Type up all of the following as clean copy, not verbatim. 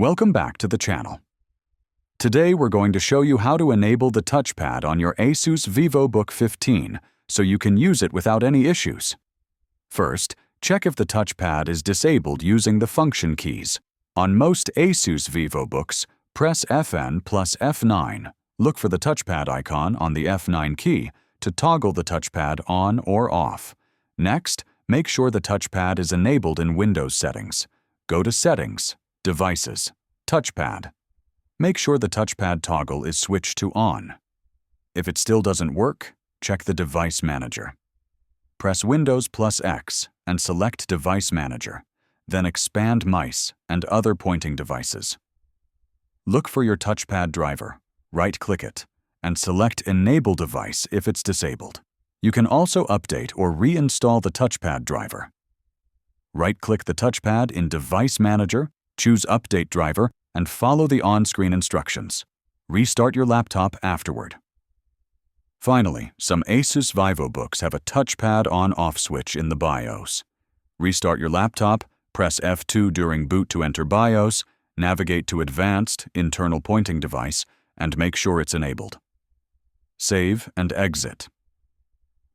Welcome back to the channel. Today we're going to show you how to enable the touchpad on your ASUS Vivobook 15 so you can use it without any issues. First, check if the touchpad is disabled using the function keys. On most ASUS Vivobooks, press Fn plus F9. Look for the touchpad icon on the F9 key to toggle the touchpad on or off. Next, make sure the touchpad is enabled in Windows settings. Go to Settings, Devices, Touchpad. Make sure the touchpad toggle is switched to on. If it still doesn't work, check the Device Manager. Press Windows plus X and select Device Manager, then expand Mice and other pointing devices. Look for your touchpad driver, right-click it, and select Enable Device if it's disabled. You can also update or reinstall the touchpad driver. Right-click the touchpad in Device Manager, choose Update Driver, and follow the on-screen instructions. Restart your laptop afterward. Finally, some ASUS Vivobooks have a touchpad on-off switch in the BIOS. Restart your laptop, press F2 during boot to enter BIOS, navigate to Advanced, Internal Pointing Device, and make sure it's enabled. Save and exit.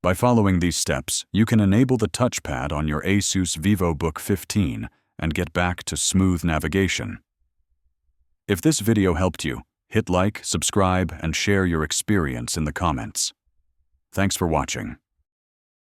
By following these steps, you can enable the touchpad on your ASUS Vivobook 15 and get back to smooth navigation. If this video helped you, hit like, subscribe, and share your experience in the comments. Thanks for watching.